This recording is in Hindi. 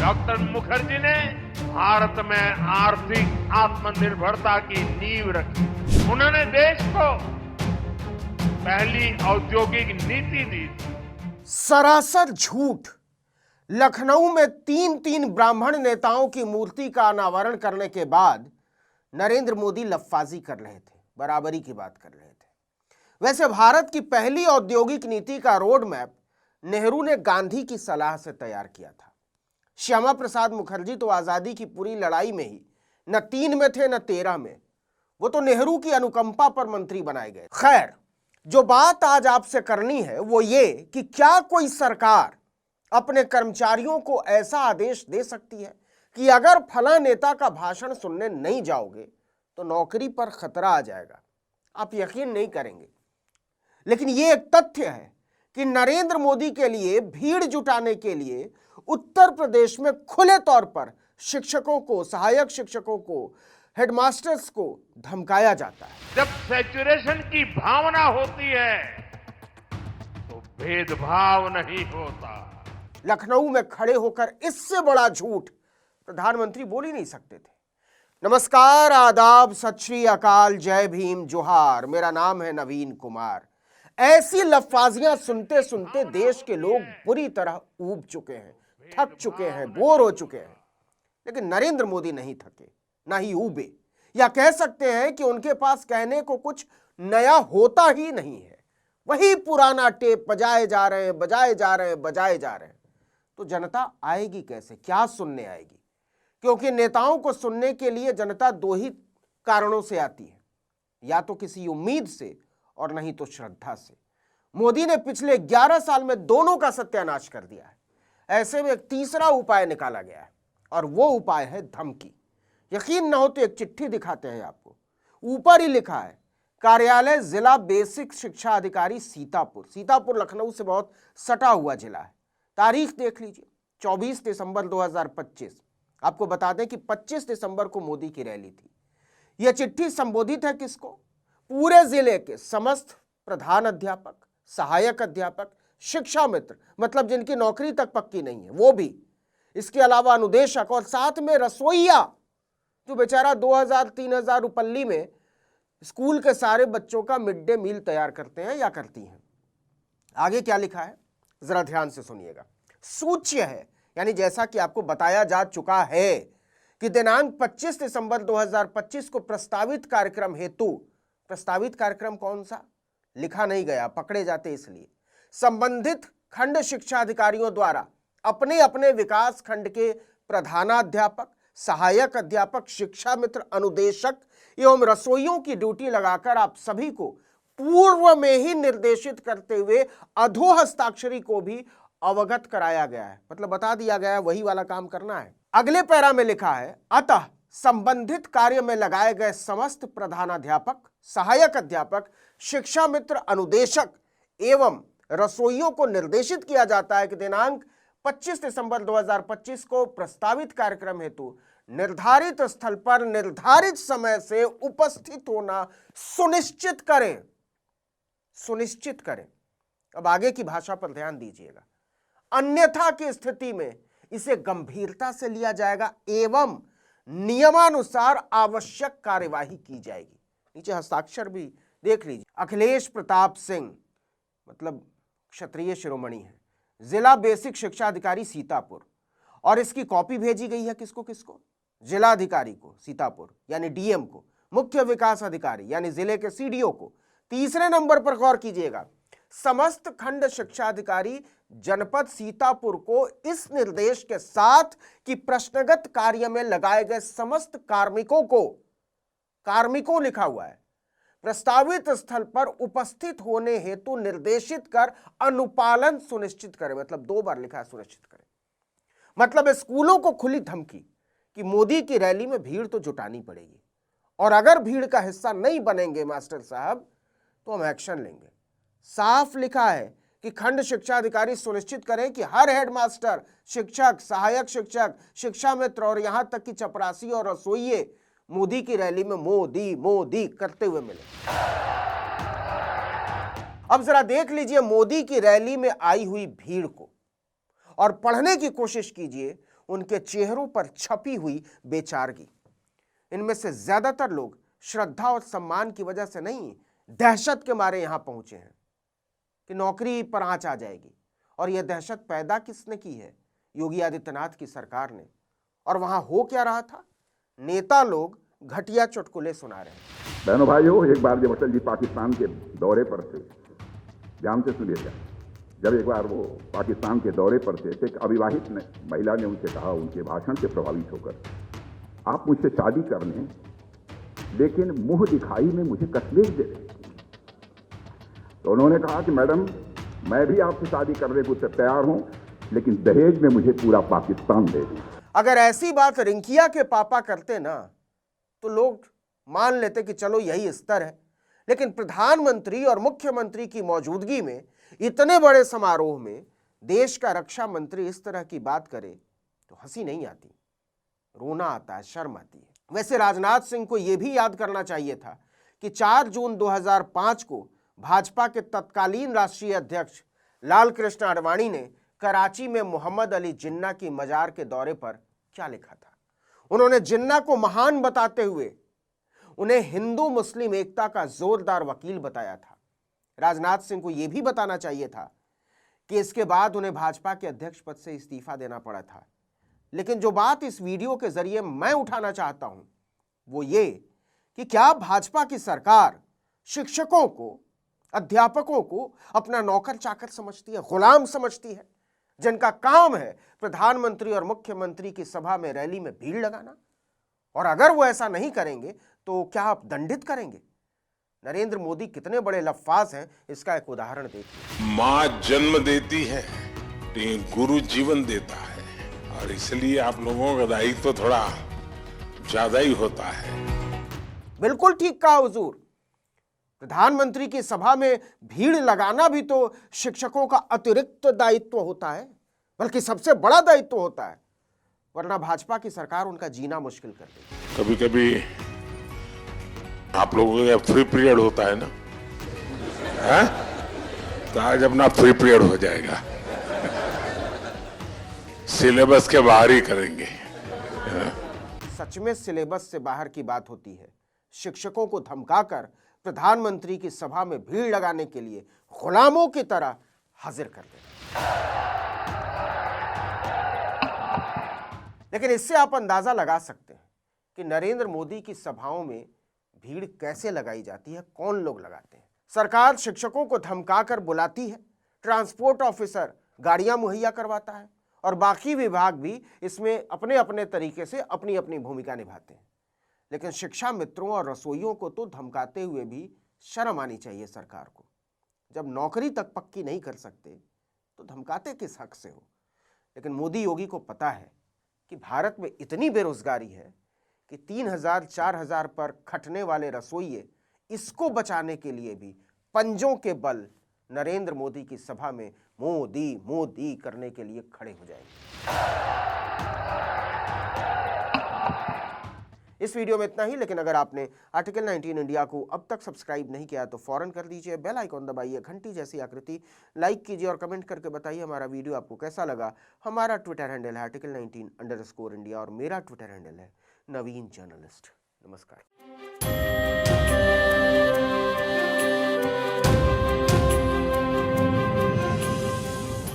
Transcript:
डॉक्टर मुखर्जी ने भारत में आर्थिक आत्मनिर्भरता की नींव रखी। उन्होंने देश को पहली औद्योगिक नीति दी। सरासर झूठ। लखनऊ में तीन ब्राह्मण नेताओं की मूर्ति का अनावरण करने के बाद नरेंद्र मोदी लफ्फाजी कर रहे थे, बराबरी की बात कर रहे थे। वैसे भारत की पहली औद्योगिक नीति का रोड मैप नेहरू ने गांधी की सलाह से तैयार किया था। श्यामा प्रसाद मुखर्जी तो आजादी की पूरी लड़ाई में ही न 3 में थे न 13 में, वो तो नेहरू की अनुकंपा पर मंत्री बनाए गए। खैर, जो बात आज आपसे करनी है वो ये कि क्या कोई सरकार अपने कर्मचारियों को ऐसा आदेश दे सकती है कि अगर फला नेता का भाषण सुनने नहीं जाओगे तो नौकरी पर खतरा आ जाएगा। आप यकीन नहीं करेंगे, लेकिन ये एक तथ्य है कि नरेंद्र मोदी के लिए भीड़ जुटाने के लिए उत्तर प्रदेश में खुले तौर पर शिक्षकों को, सहायक शिक्षकों को, हेडमास्टर्स को धमकाया जाता है। जब सैचुरेशन की भावना होती है तो भेदभाव नहीं होता। लखनऊ में खड़े होकर इससे बड़ा झूठ प्रधानमंत्री बोल ही नहीं सकते थे। नमस्कार, आदाब, सत श्री अकाल, जय भीम, जोहार। मेरा नाम है नवीन कुमार। ऐसी लफ्फाजियां सुनते सुनते देश के लोग बुरी तरह ऊब चुके हैं, थक चुके हैं, बोर हो चुके हैं। लेकिन नरेंद्र मोदी नहीं थके, ना ही ऊबे, या कह सकते हैं कि उनके पास कहने को कुछ नया होता ही नहीं है। वही पुराना टेप बजाए जा रहे हैं, बजाए जा रहे हैं, बजाए जा रहे हैं। तो जनता आएगी कैसे, क्या सुनने आएगी? क्योंकि नेताओं को सुनने के लिए जनता 2 ही कारणों से आती है, या तो किसी उम्मीद से और नहीं तो श्रद्धा से। मोदी ने पिछले 11 साल में दोनों का सत्यानाश कर दिया है। ऐसे में एक तीसरा उपाय निकाला गया है और वो उपाय है धमकी। यकीन न हो तो एक चिट्ठी दिखाते हैं आपको। ऊपर ही लिखा है, कार्यालय जिला बेसिक शिक्षा अधिकारी सीतापुर। सीतापुर लखनऊ से बहुत सटा हुआ जिला है। तारीख देख लीजिए, 24 दिसंबर 2025। आपको बता दें कि 25 दिसंबर को मोदी की रैली थी। यह चिट्ठी संबोधित है किसको? पूरे जिले के समस्त प्रधान अध्यापक, सहायक अध्यापक, शिक्षा मित्र, मतलब जिनकी नौकरी तक पक्की नहीं है वो भी, इसके अलावा अनुदेशक और साथ में रसोइया, जो बेचारा 2000-3000 रुपल्ली में स्कूल के सारे बच्चों का मिड डे मील तैयार करते हैं या करती हैं। आगे क्या लिखा है जरा ध्यान से सुनिएगा। सूच्य है, यानी जैसा कि आपको बताया जा चुका है कि दिनांक 25 दिसंबर 2025 को प्रस्तावित कार्यक्रम हेतु, प्रस्तावित कार्यक्रम कौन सा लिखा नहीं गया, पकड़े जाते इसलिए, संबंधित खंड शिक्षा अधिकारियों द्वारा अपने अपने विकास खंड के प्रधानाध्यापक, सहायक अध्यापक, शिक्षा मित्र, अनुदेशक एवं रसोइयों की ड्यूटी लगाकर आप सभी को पूर्व में ही निर्देशित करते हुए अधो हस्ताक्षरी को भी अवगत कराया गया है। मतलब बता दिया गया है वही वाला काम करना है। अगले पैरा में लिखा है, अतः संबंधित कार्य में लगाए गए समस्त प्रधानाध्यापक, सहायक अध्यापक, शिक्षा मित्र, अनुदेशक एवं रसोइयों को निर्देशित किया जाता है कि दिनांक 25 दिसंबर 2025 को प्रस्तावित कार्यक्रम हेतु निर्धारित स्थल पर निर्धारित समय से उपस्थित होना सुनिश्चित करें। सुनिश्चित करें। अब आगे की भाषा पर ध्यान दीजिएगा। अन्यथा की स्थिति में इसे गंभीरता से लिया जाएगा एवं नियमानुसार आवश्यक कार्यवाही की जाएगी। नीचे हस्ताक्षर भी देख लीजिए। अखिलेश प्रताप सिंह, मतलब क्षत्रिय शिरोमणि है, जिला बेसिक शिक्षा अधिकारी सीतापुर। और इसकी कॉपी भेजी गई है किसको किसको? जिलाधिकारी को सीतापुर यानी डीएम को, मुख्य विकास अधिकारी यानी जिले के सीडीओ को। तीसरे नंबर पर गौर कीजिएगा, समस्त खंड शिक्षा अधिकारी जनपद सीतापुर को इस निर्देश के साथ कि प्रश्नगत कार्य में लगाए गए समस्त कार्मिकों लिखा हुआ है, प्रस्तावित स्थल पर उपस्थित होने हेतु निर्देशित कर अनुपालन सुनिश्चित करें। मतलब 2 बार लिखा है सुनिश्चित करें। मतलब स्कूलों को खुली धमकी कि मोदी की रैली में भीड़ तो जुटानी पड़ेगी और अगर भीड़ का हिस्सा नहीं बनेंगे मास्टर साहब तो हम एक्शन लेंगे। साफ लिखा है कि खंड शिक्षा अधिकारी सुनिश्चित करें कि हर हेडमास्टर, शिक्षक, सहायक शिक्षक, शिक्षा मित्र और यहां तक कि चपरासी और रसोइये मोदी की रैली में मोदी मोदी करते हुए मिले। अब जरा देख लीजिए मोदी की रैली में आई हुई भीड़ को और पढ़ने की कोशिश कीजिए उनके चेहरों पर छपी हुई बेचारगी। इनमें से ज्यादातर लोग श्रद्धा और सम्मान की वजह से नहीं, दहशत के मारे यहां पहुंचे हैं कि नौकरी पर आंच आ जाएगी। और यह दहशत पैदा किसने की है? योगी आदित्यनाथ की सरकार ने। और वहां हो क्या रहा था? नेता लोग घटिया चुटकुले सुना रहे हैं। बहनों भाइयों, एक बार जब अटल जी पाकिस्तान के दौरे पर थे, ध्यान से सुनिएगा, जब एक बार वो पाकिस्तान के दौरे पर थे तो एक अविवाहित महिला ने उनसे कहा, उनके भाषण से प्रभावित होकर, आप मुझसे शादी कर लें लेकिन मुंह दिखाई में मुझे तकलीफ दे रही। तो उन्होंने कहा कि मैडम, मैं भी आपसे शादी करने को तैयार हूं, लेकिन दहेज में मुझे पूरा पाकिस्तान दे दी। अगर ऐसी बात रिंकिया के पापा करते ना तो लोग मान लेते कि चलो यही स्तर है। लेकिन प्रधानमंत्री और मुख्यमंत्री की मौजूदगी में इतने बड़े समारोह में देश का रक्षा मंत्री इस तरह की बात करे तो हंसी नहीं आती, रोना आता है, शर्म आती है। वैसे राजनाथ सिंह को यह भी याद करना चाहिए था कि 4 जून 2005 को भाजपा के तत्कालीन राष्ट्रीय अध्यक्ष लाल कृष्ण आडवाणी ने कराची में मोहम्मद अली जिन्ना की मजार के दौरे पर क्या लिखा था। उन्होंने जिन्ना को महान बताते हुए उन्हें हिंदू मुस्लिम एकता का जोरदार वकील बताया था। राजनाथ सिंह को यह भी बताना चाहिए था कि इसके बाद उन्हें भाजपा के अध्यक्ष पद से इस्तीफा देना पड़ा था। लेकिन जो बात इस वीडियो के जरिए मैं उठाना चाहता हूं वो ये कि क्या भाजपा की सरकार शिक्षकों को, अध्यापकों को अपना नौकर चाकर समझती है, गुलाम समझती है, जिनका काम है प्रधानमंत्री और मुख्यमंत्री की सभा में, रैली में भीड़ लगाना? और अगर वो ऐसा नहीं करेंगे तो क्या आप दंडित करेंगे? नरेंद्र मोदी कितने बड़े लफ्फाज हैं, इसका एक उदाहरण देखिए। माँ जन्म देती है, लेकिन गुरु जीवन देता है, और इसलिए आप लोगों का दायित्व तो थोड़ा ज्यादा ही होता है। बिल्कुल ठीक कहा हुजूर। प्रधानमंत्री की सभा में भीड़ लगाना भी तो शिक्षकों का अतिरिक्त दायित्व होता है, बल्कि सबसे बड़ा दायित्व होता है, वरना भाजपा की सरकार उनका जीना मुश्किल कर देगी। कभी कभी आप लोगों का फ्री पीरियड होता है ना, है? तो आज अपना फ्री पीरियड हो जाएगा, सिलेबस के बाहर ही करेंगे। सच में सिलेबस से बाहर की बात होती है। शिक्षकों को धमकाकर प्रधानमंत्री की सभा में भीड़ लगाने के लिए गुलामों की तरह हाजिर कर देना। लेकिन इससे आप अंदाजा लगा सकते हैं कि नरेंद्र मोदी की सभाओं में भीड़ कैसे लगाई जाती है, कौन लोग लगाते हैं। सरकार शिक्षकों को धमकाकर बुलाती है, ट्रांसपोर्ट ऑफिसर गाड़ियां मुहैया करवाता है, और बाकी विभाग भी इसमें अपने अपने तरीके से अपनी अपनी भूमिका निभाते हैं। लेकिन शिक्षा मित्रों और रसोइयों को तो धमकाते हुए भी शर्म आनी चाहिए सरकार को। जब नौकरी तक पक्की नहीं कर सकते तो धमकाते किस हक से हो? लेकिन मोदी योगी को पता है कि भारत में इतनी बेरोजगारी है कि 3000-4000 पर खटने वाले रसोइये इसको बचाने के लिए भी पंजों के बल नरेंद्र मोदी की सभा में मोदी मोदी करने के लिए खड़े हो जाएंगे। इस वीडियो में इतना ही। लेकिन अगर आपने आर्टिकल 19 इंडिया को अब तक सब्सक्राइब नहीं किया तो फौरन कर दीजिए, बेल आइकॉन दबाइए, घंटी जैसी आकृति लाइक कीजिए और कमेंट करके बताइए हमारा वीडियो आपको कैसा लगा। हमारा ट्विटर हैंडल है article19_India और मेरा ट्विटर हैंडल है नवीन जर्नलिस्ट। नमस्कार।